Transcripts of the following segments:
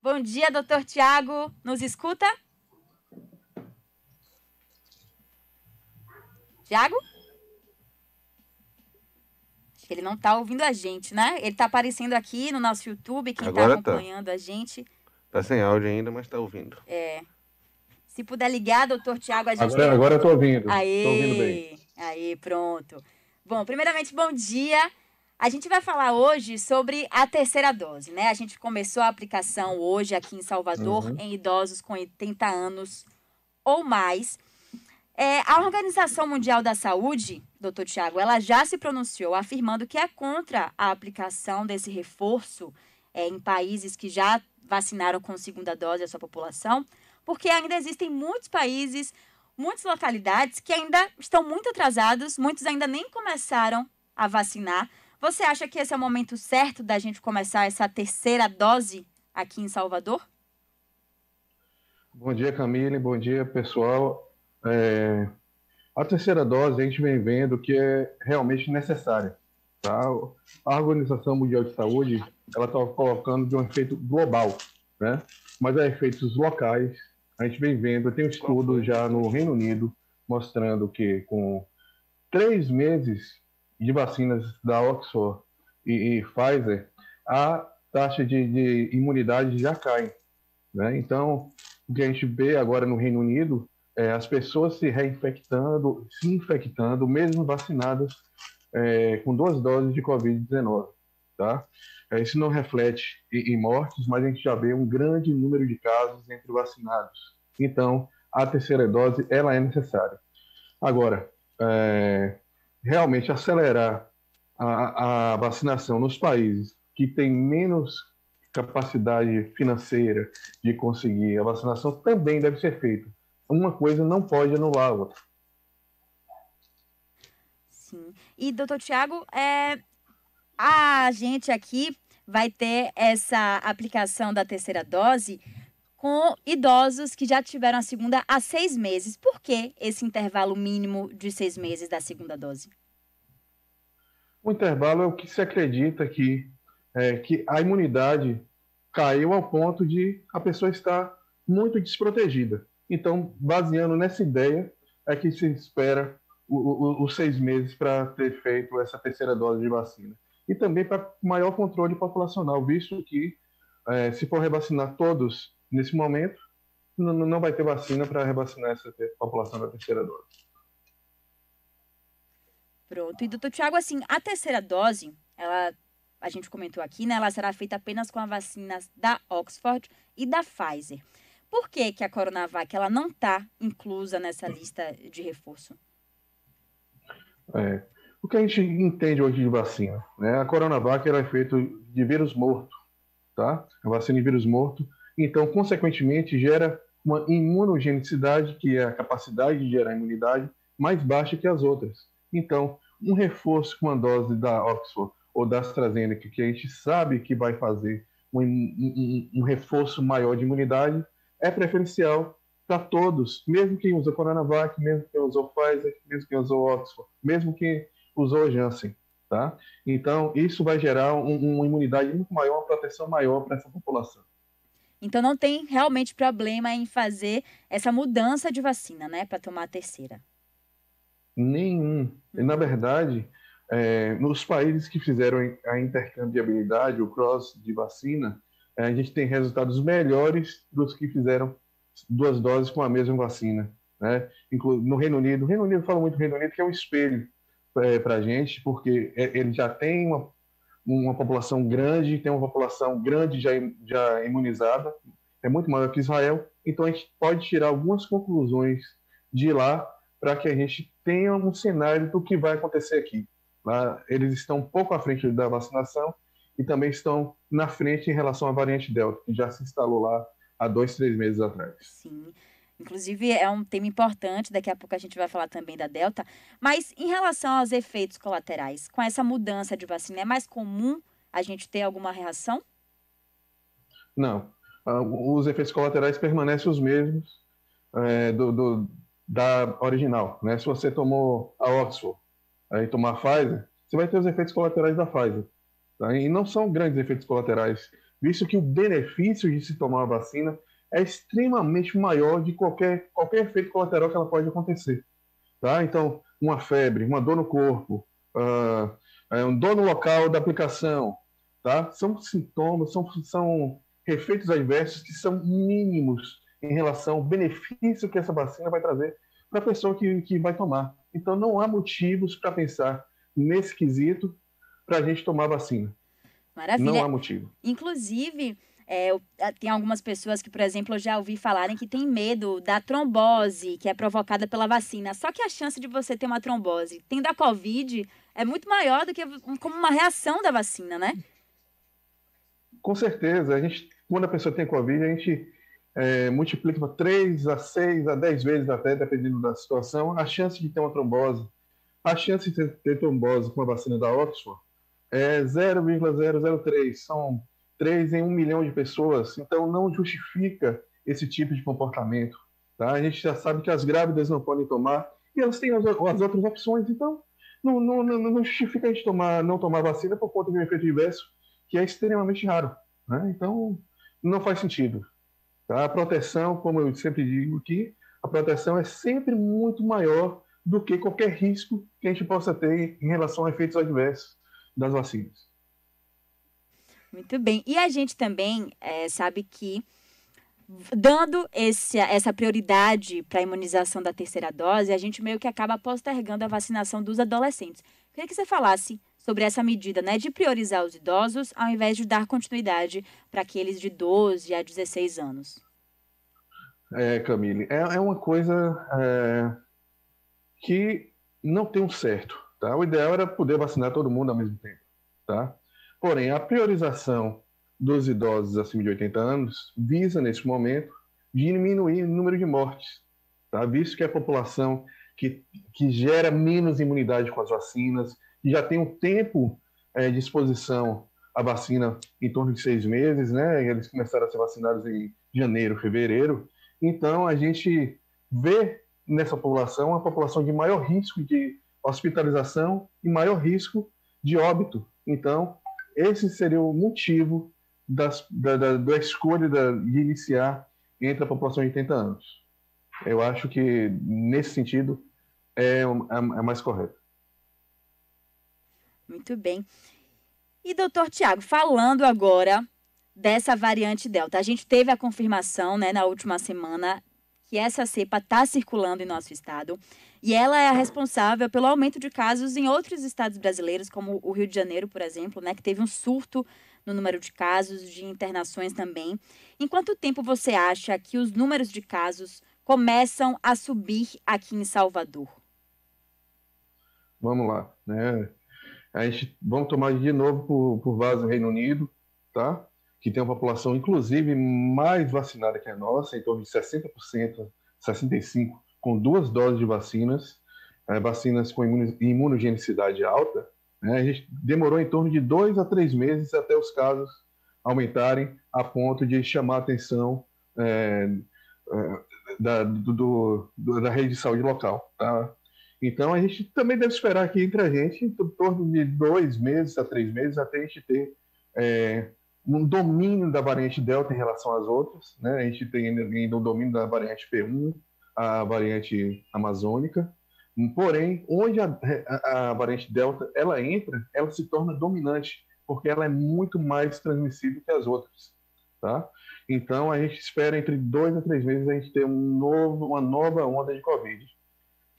Bom dia, doutor Tiago. Nos escuta? Tiago? Acho que ele não está ouvindo a gente, né? Ele está aparecendo aqui no nosso YouTube, quem está Agora tá. acompanhando a gente. Tá sem áudio ainda, mas tá ouvindo. Se puder ligar, doutor Tiago, a gente Agora, tem... agora eu tô ouvindo. Tô ouvindo bem. Aê, pronto. Bom, primeiramente, bom dia. A gente vai falar hoje sobre a terceira dose, né? A gente começou a aplicação hoje aqui em Salvador em idosos com 80 anos ou mais. A Organização Mundial da Saúde, doutor Tiago, ela já se pronunciou afirmando que é contra a aplicação desse reforço em países que já vacinaram com segunda dose a sua população, porque ainda existem muitos países, muitas localidades que ainda estão muito atrasados, muitos ainda nem começaram a vacinar. Você acha que esse é o momento certo da gente começar essa terceira dose aqui em Salvador? Bom dia, Camille. Bom dia, pessoal. A terceira dose a gente vem vendo que é realmente necessária. Tá? A Organização Mundial de Saúde ela está colocando de um efeito global, né? Mas há efeitos locais. A gente vem vendo, tem um estudo já no Reino Unido mostrando que com 3 meses de vacinas da Oxford e Pfizer, a taxa de imunidade já cai, né? Então, o que a gente vê agora no Reino Unido é as pessoas se reinfectando, se infectando, mesmo vacinadas com 2 doses de Covid-19, tá? Isso não reflete em mortes, mas a gente já vê um grande número de casos entre vacinados. Então, a terceira dose, ela é necessária. Agora, realmente acelerar a vacinação nos países que têm menos capacidade financeira de conseguir a vacinação também deve ser feito. Uma coisa não pode anular a outra. Sim. E, doutor Tiago, a gente aqui vai ter essa aplicação da terceira dose com idosos que já tiveram a segunda há 6 meses. Por que esse intervalo mínimo de 6 meses da segunda dose? O intervalo é o que se acredita que a imunidade caiu ao ponto de a pessoa estar muito desprotegida. Então, baseando nessa ideia, é que se espera os 6 meses para ter feito essa terceira dose de vacina. E também para maior controle populacional, visto que se for revacinar todos nesse momento, não vai ter vacina para revacinar essa população da terceira dose. Pronto. E, doutor Tiago, assim, a terceira dose, a gente comentou aqui, né? Ela será feita apenas com a vacina da Oxford e da Pfizer. Por que a Coronavac ela não está inclusa nessa lista de reforço? O que a gente entende hoje de vacina, né? A Coronavac ela é feita de vírus morto, tá? A vacina de vírus morto. Então, consequentemente, gera uma imunogenicidade, que é a capacidade de gerar imunidade, mais baixa que as outras. Então, um reforço com a dose da Oxford ou da AstraZeneca, que a gente sabe que vai fazer um reforço maior de imunidade, é preferencial para todos, mesmo quem usa Coronavac, mesmo quem usou Pfizer, mesmo quem usou Oxford, mesmo quem usou Janssen, tá? Então, isso vai gerar uma imunidade muito maior, uma proteção maior para essa população. Então, não tem realmente problema em fazer essa mudança de vacina, né, para tomar a terceira? Nenhum. Na verdade, nos países que fizeram a intercambiabilidade, o cross de vacina, a gente tem resultados melhores dos que fizeram 2 doses com a mesma vacina, né? No Reino Unido, fala muito do Reino Unido, que é um espelho para a gente, porque ele já tem uma população grande, tem uma população grande já imunizada, é muito maior que Israel, então a gente pode tirar algumas conclusões de lá para que a gente tenha um cenário do que vai acontecer aqui. Lá, eles estão um pouco à frente da vacinação e também estão na frente em relação à variante Delta, que já se instalou lá há 2, 3 meses atrás. Sim. Inclusive, é um tema importante, daqui a pouco a gente vai falar também da Delta. Mas em relação aos efeitos colaterais, com essa mudança de vacina, é mais comum a gente ter alguma reação? Não. Os efeitos colaterais permanecem os mesmos da original, né? Se você tomou a Oxford e tomar a Pfizer, você vai ter os efeitos colaterais da Pfizer. Tá? E não são grandes efeitos colaterais visto que o benefício de se tomar a vacina é extremamente maior de qualquer efeito colateral que ela pode acontecer. Tá? Então, uma febre, uma dor no corpo, um dor no local da aplicação, tá? São sintomas, são efeitos adversos que são mínimos em relação ao benefício que essa vacina vai trazer para a pessoa que vai tomar. Então, não há motivos para pensar nesse quesito para a gente tomar vacina. Maravilha. Não há motivo. Inclusive, tem algumas pessoas que, por exemplo, eu já ouvi falarem que tem medo da trombose que é provocada pela vacina. Só que a chance de você ter uma trombose tendo a Covid é muito maior do que como uma reação da vacina, né? Com certeza. Quando a pessoa tem Covid, a gente multiplica para 3 a 6 a 10 vezes até, dependendo da situação, a chance de ter uma trombose. A chance de ter trombose com a vacina da Oxford é 0,003. São 3 em 1 milhão de pessoas. Então, não justifica esse tipo de comportamento. Tá? A gente já sabe que as grávidas não podem tomar e elas têm as outras opções. Então, não justifica a gente não tomar vacina por conta de um efeito adverso que é extremamente raro. Né? Então, não faz sentido. Tá? A proteção, como eu sempre digo aqui, a proteção é sempre muito maior do que qualquer risco que a gente possa ter em relação a efeitos adversos das vacinas. Muito bem. E a gente também sabe que, dando essa prioridade para a imunização da terceira dose, a gente meio que acaba postergando a vacinação dos adolescentes. Queria que você falasse sobre essa medida, né, de priorizar os idosos ao invés de dar continuidade para aqueles de 12 a 16 anos. Camille, é uma coisa que não tem um certo. Tá? O ideal era poder vacinar todo mundo ao mesmo tempo. Tá? Porém, a priorização dos idosos acima de 80 anos visa, nesse momento, diminuir o número de mortes, tá? Visto que é a população que gera menos imunidade com as vacinas, que já tem um tempo de exposição à vacina em torno de 6 meses, né? Eles começaram a ser vacinados em janeiro, fevereiro. Então, a gente vê nessa população uma população de maior risco de hospitalização e maior risco de óbito. Então, esse seria o motivo da escolha de iniciar entre a população de 80 anos. Eu acho que, nesse sentido, é mais correto. Muito bem. E, doutor Tiago, falando agora dessa variante Delta, a gente teve a confirmação, né, na última semana que essa cepa está circulando em nosso estado e ela é a responsável pelo aumento de casos em outros estados brasileiros, como o Rio de Janeiro, por exemplo, né, que teve um surto no número de casos, de internações também. Em quanto tempo você acha que os números de casos começam a subir aqui em Salvador? Vamos lá, né? Vamos tomar de novo por base o Reino Unido, tá? Que tem uma população, inclusive, mais vacinada que a nossa, em torno de 60%, 65%, com 2 doses de vacinas, vacinas com imunogenicidade alta. Né? A gente demorou em torno de 2 a 3 meses até os casos aumentarem a ponto de chamar a atenção da rede de saúde local. Tá? Então, a gente também deve esperar aqui entre a gente em torno de 2 meses a 3 meses até a gente ter um domínio da variante Delta em relação às outras. Né? A gente tem ainda o domínio da variante P1, a variante amazônica. Porém, onde a variante Delta ela entra, ela se torna dominante, porque ela é muito mais transmissível que as outras. Tá? Então, a gente espera entre 2 a 3 meses a gente ter uma nova onda de Covid.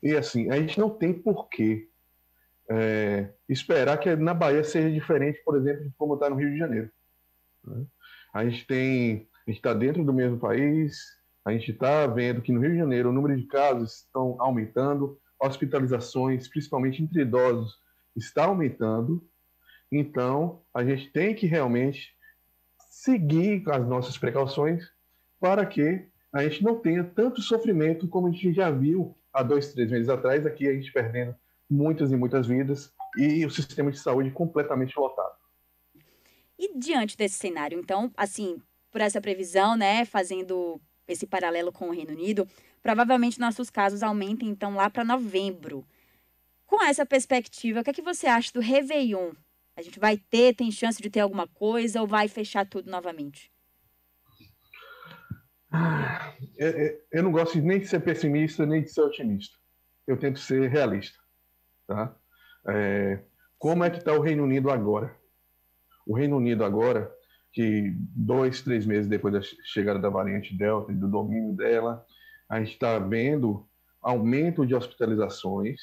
E assim, a gente não tem porquê esperar que na Bahia seja diferente, por exemplo, de como está no Rio de Janeiro. Né? A gente está dentro do mesmo país, a gente está vendo que no Rio de Janeiro o número de casos estão aumentando, hospitalizações, principalmente entre idosos, está aumentando. Então, a gente tem que realmente seguir as nossas precauções para que a gente não tenha tanto sofrimento como a gente já viu há 2, 3 meses atrás, aqui a gente perdendo muitas e muitas vidas e o sistema de saúde completamente lotado. E diante desse cenário, então, assim, por essa previsão, né, fazendo esse paralelo com o Reino Unido, provavelmente nossos casos aumentem, então, lá para novembro. Com essa perspectiva, o que é que você acha do Réveillon A gente tem chance de ter alguma coisa ou vai fechar tudo novamente? Eu não gosto nem de ser pessimista, nem de ser otimista. Eu tento ser realista. Tá? Como é que está o Reino Unido agora? O Reino Unido agora, que 2, 3 meses depois da chegada da variante Delta e do domínio dela, a gente está vendo aumento de hospitalizações,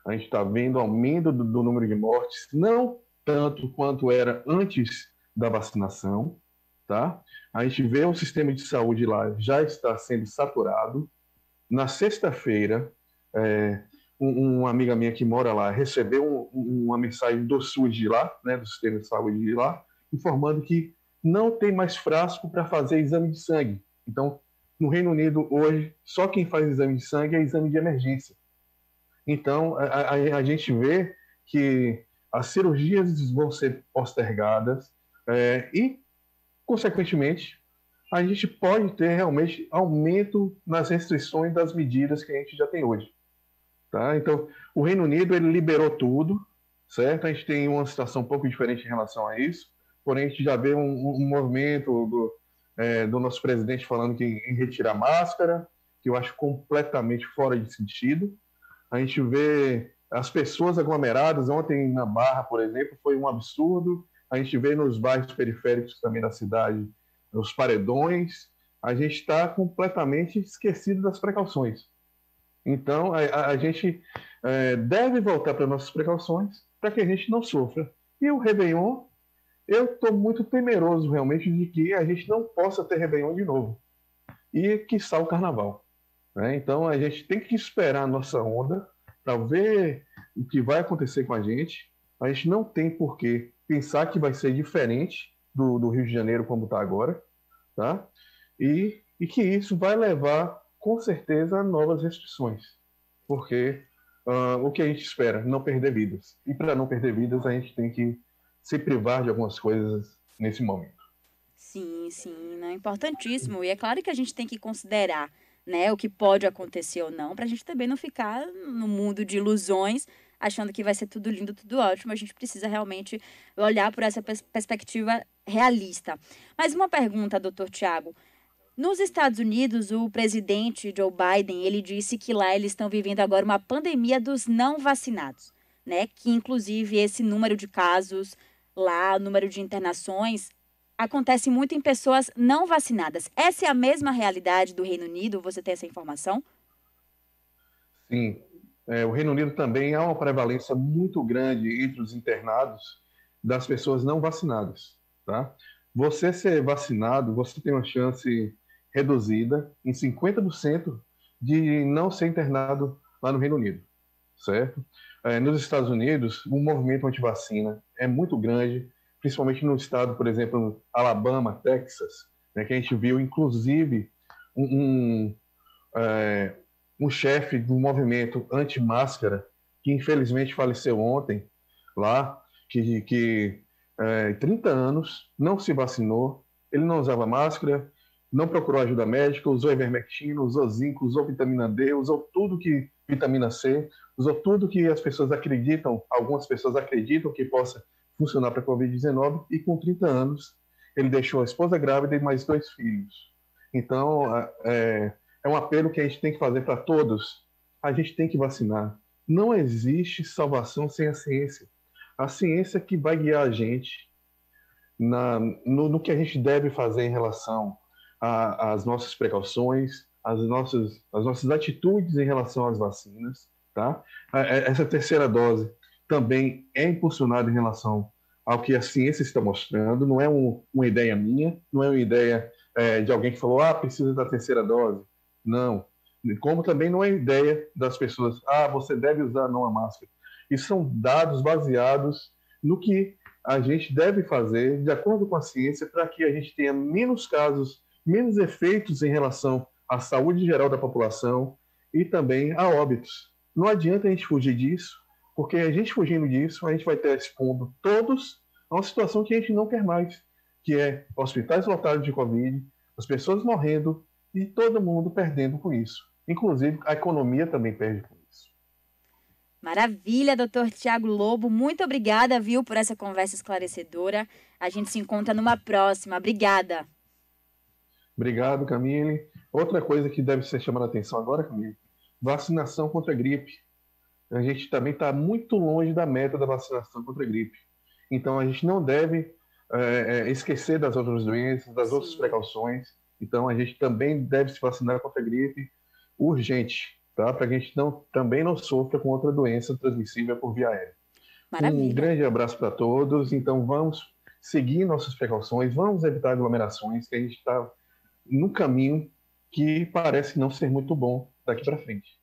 a gente está vendo aumento do número de mortes, não tanto quanto era antes da vacinação, tá? A gente vê o sistema de saúde lá já está sendo saturado. Na sexta-feira, uma amiga minha que mora lá recebeu uma mensagem do SUS de lá, né, do sistema de saúde de lá, informando que não tem mais frasco para fazer exame de sangue. Então, no Reino Unido, hoje, só quem faz exame de sangue é exame de emergência. Então, a gente vê que as cirurgias vão ser postergadas e, consequentemente, a gente pode ter realmente aumento nas restrições das medidas que a gente já tem hoje. Tá? Então, o Reino Unido ele liberou tudo, certo? A gente tem uma situação um pouco diferente em relação a isso, porém a gente já vê um movimento do nosso presidente falando que em retirar máscara, que eu acho completamente fora de sentido. A gente vê as pessoas aglomeradas, ontem na Barra, por exemplo, foi um absurdo. A gente vê nos bairros periféricos também da cidade, os paredões. A gente está completamente esquecido das precauções. Então, a gente deve voltar para nossas precauções para que a gente não sofra. E o Réveillon, eu estou muito temeroso realmente de que a gente não possa ter Réveillon de novo. E quiçá o Carnaval. Né? Então, a gente tem que esperar a nossa onda para ver o que vai acontecer com a gente. A gente não tem por que pensar que vai ser diferente do Rio de Janeiro como está agora. Tá? E que isso vai levar com certeza novas restrições, porque o que a gente espera? Não perder vidas. E para não perder vidas, a gente tem que se privar de algumas coisas nesse momento. Sim, né? Importantíssimo. E é claro que a gente tem que considerar, né, o que pode acontecer ou não, para a gente também não ficar no mundo de ilusões, achando que vai ser tudo lindo, tudo ótimo. A gente precisa realmente olhar por essa perspectiva realista. Mas uma pergunta, doutor Tiago. Nos Estados Unidos, o presidente Joe Biden, ele disse que lá eles estão vivendo agora uma pandemia dos não vacinados, né? Que inclusive esse número de casos lá, o número de internações, acontece muito em pessoas não vacinadas. Essa é a mesma realidade do Reino Unido? Você tem essa informação? Sim. O Reino Unido também há uma prevalência muito grande entre os internados das pessoas não vacinadas, tá? Você ser vacinado, você tem uma chance reduzida em 50% de não ser internado lá no Reino Unido, certo? Nos Estados Unidos, o movimento anti-vacina é muito grande, principalmente no estado, por exemplo, Alabama, Texas, né, que a gente viu, inclusive, um chefe do movimento anti-máscara, que infelizmente faleceu ontem, lá, que 30 anos, não se vacinou, ele não usava máscara, não procurou ajuda médica, usou ivermectina, usou zinco, usou vitamina D, usou tudo que vitamina C, usou tudo que as pessoas acreditam, algumas pessoas acreditam que possa funcionar para a Covid-19, e com 30 anos ele deixou a esposa grávida e mais 2 filhos. Então, é um apelo que a gente tem que fazer para todos. A gente tem que vacinar. Não existe salvação sem a ciência. A ciência que vai guiar a gente no que a gente deve fazer em relação às nossas precauções, às nossas atitudes em relação às vacinas. Tá? Essa terceira dose também é impulsionada em relação ao que a ciência está mostrando. Não é uma ideia minha, não é uma ideia de alguém que falou, precisa da terceira dose. Não. Como também não é ideia das pessoas, você deve usar não a máscara. Isso são dados baseados no que a gente deve fazer de acordo com a ciência para que a gente tenha menos casos, menos efeitos em relação à saúde geral da população e também a óbitos. Não adianta a gente fugir disso, porque a gente fugindo disso, a gente vai estar expondo todos a uma situação que a gente não quer mais, que é hospitais lotados de Covid, as pessoas morrendo e todo mundo perdendo com isso. Inclusive, a economia também perde com isso. Maravilha, doutor Tiago Lobo. Muito obrigada, viu, por essa conversa esclarecedora. A gente se encontra numa próxima. Obrigada. Obrigado, Camille. Outra coisa que deve ser chamada a atenção agora, Camille, vacinação contra a gripe. A gente também está muito longe da meta da vacinação contra a gripe. Então, a gente não deve esquecer das outras doenças, das outras precauções. Então, a gente também deve se vacinar contra a gripe urgente, tá? Para que a gente também não sofra com outra doença transmissível por via aérea. Maravilha. Um grande abraço para todos. Então, vamos seguir nossas precauções, vamos evitar aglomerações, que a gente está num caminho que parece não ser muito bom daqui para frente.